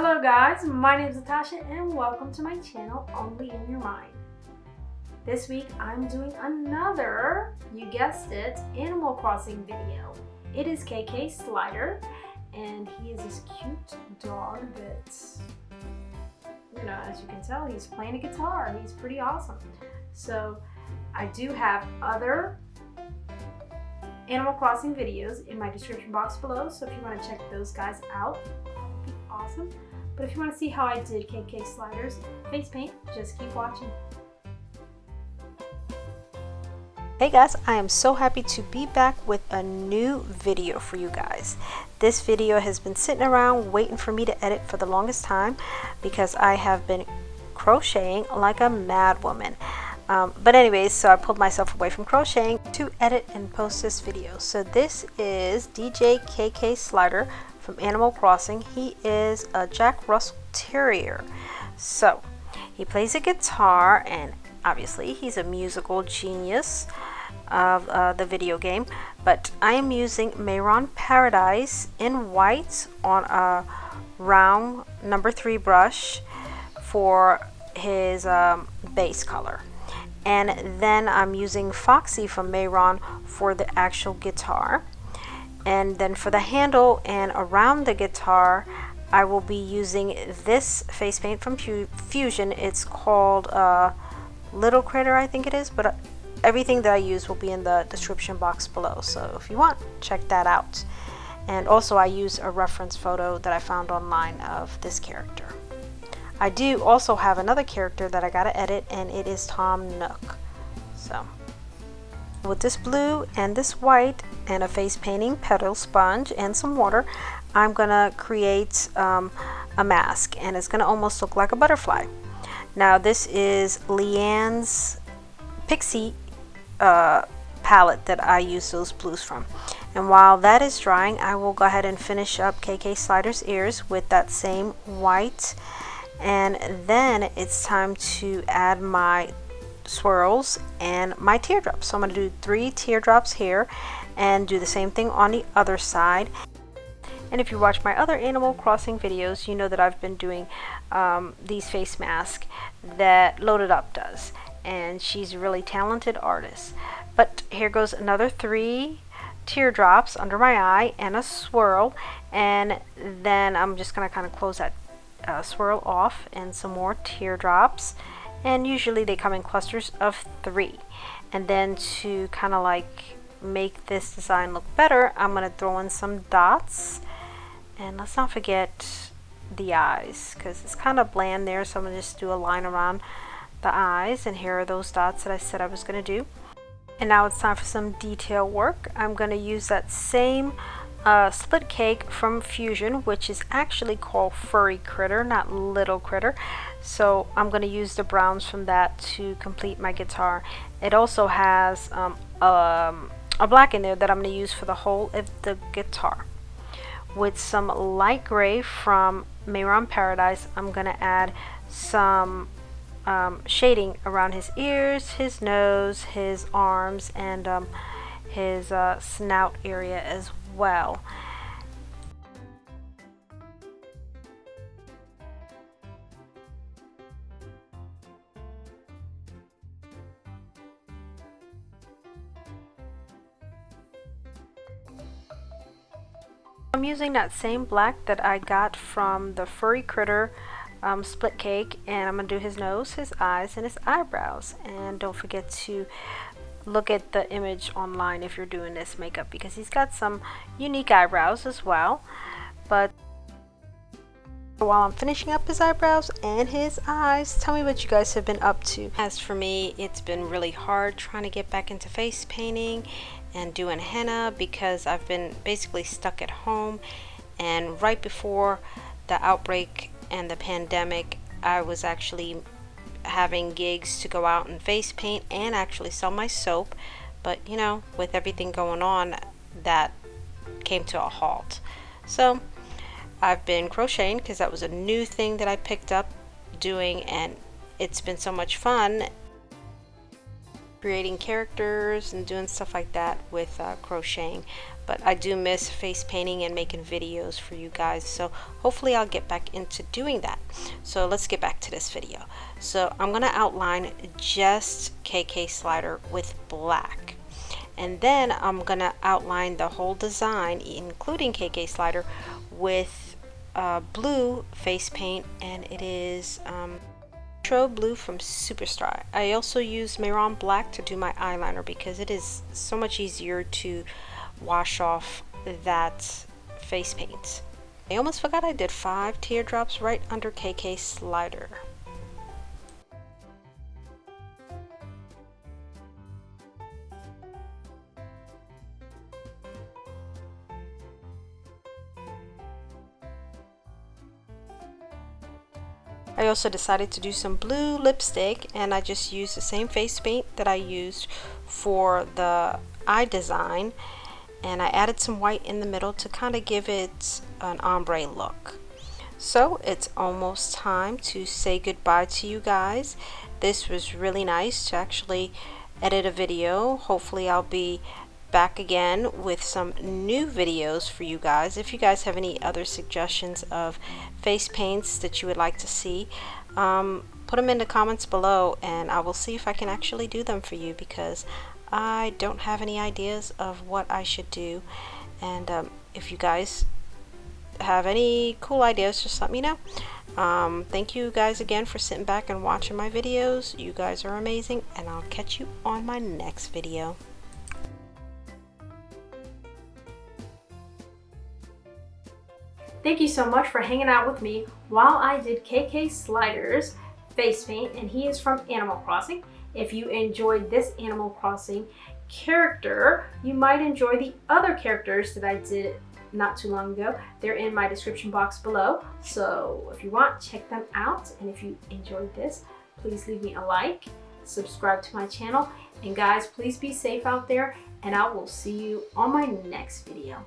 Hello guys, my name is Natasha and welcome to my channel, Only in Your Mind. This week I'm doing another, you guessed it, Animal Crossing video. It is KK Slider and he is this cute dog that, you know, as you can tell, he's playing a guitar. He's pretty awesome. So I do have other Animal Crossing videos in my description box below, so if you want to check those guys out, that would be awesome. But if you want to see how I did KK Slider's face paint, just keep watching. Hey guys, I am so happy to be back with a new video for you guys. This video has been sitting around waiting for me to edit for the longest time because I have been crocheting like a mad woman. But anyways, so I pulled myself away from crocheting to edit and post this video. So this is DJ KK Slider from Animal Crossing. He is a Jack Russell Terrier. So he plays a guitar and obviously he's a musical genius of the video game. But I am using Mehron Paradise in white on a round number 3 brush for his base color. And then I'm using Foxy from Mehron for the actual guitar. And then for the handle and around the guitar, I will be using this face paint from Fusion. It's called Little Critter, I think it is, but everything that I use will be in the description box below. So if you want, check that out. And also I use a reference photo that I found online of this character. I do also have another character that I gotta edit, and it is Tom Nook. So with this blue and this white and a face painting Petal sponge and some water, I'm gonna create a mask, and it's gonna almost look like a butterfly. Now this is Leanne's Pixie palette that I use those blues from. And while that is drying, I will go ahead and finish up KK Slider's ears with that same white. And then it's time to add my swirls and my teardrops. So I'm going to do 3 teardrops here and do the same thing on the other side. And if you watch my other Animal Crossing videos, you know that I've been doing these face masks that Loaded Up does. And she's a really talented artist. But here goes another 3 teardrops under my eye and a swirl. And then I'm just going to kind of close that swirl off and some more teardrops, and usually they come in clusters of 3. And then to kind of like make this design look better, I'm going to throw in some dots, and let's not forget the eyes because it's kind of bland there, so I'm going to just do a line around the eyes, and here are those dots that I said I was going to do. And now it's time for some detail work. I'm going to use that same split cake from Fusion, which is actually called Furry Critter, not Little Critter. So I'm going to use the browns from that to complete my guitar. It also has a black in there that I'm going to use for the whole of the guitar. With some light gray from Mehron Paradise, I'm going to add some shading around his ears, his nose, his arms, and his snout area as well. I'm using that same black that I got from the Furry Critter split cake, and I'm going to do his nose, his eyes, and his eyebrows. And don't forget to look at the image online if you're doing this makeup, because he's got some unique eyebrows as well. But while I'm finishing up his eyebrows and his eyes, tell me what you guys have been up to. As for me, it's been really hard trying to get back into face painting and doing henna because I've been basically stuck at home. And right before the outbreak and the pandemic, I was actually having gigs to go out and face paint and actually sell my soap, but you know, with everything going on, that came to a halt. So I've been crocheting because that was a new thing that I picked up doing, and it's been so much fun. creating characters and doing stuff like that with crocheting, but I do miss face painting and making videos for you guys, so hopefully I'll get back into doing that. So let's get back to this video. So I'm gonna outline just KK Slider with black, and then I'm gonna outline the whole design including KK Slider with blue face paint, and it is Retro Blue from Superstar. I also use Mehron black to do my eyeliner because it is so much easier to wash off that face paint. I almost forgot I did 5 teardrops right under KK Slider. I also decided to do some blue lipstick, and I just used the same face paint that I used for the eye design, and I added some white in the middle to kind of give it an ombre look. So it's almost time to say goodbye to you guys. This was really nice to actually edit a video. Hopefully I'll be back again with some new videos for you guys. If you guys have any other suggestions of face paints that you would like to see, put them in the comments below and I will see if I can actually do them for you, because I don't have any ideas of what I should do. And if you guys have any cool ideas, just let me know. Thank you guys again for sitting back and watching my videos. You guys are amazing, and I'll catch you on my next video. Thank you so much for hanging out with me while I did KK Slider's face paint, and he is from Animal Crossing. If you enjoyed this Animal Crossing character, you might enjoy the other characters that I did not too long ago. They're in my description box below, so if you want, check them out. And if you enjoyed this, please leave me a like, subscribe to my channel, and guys, please be safe out there, and I will see you on my next video.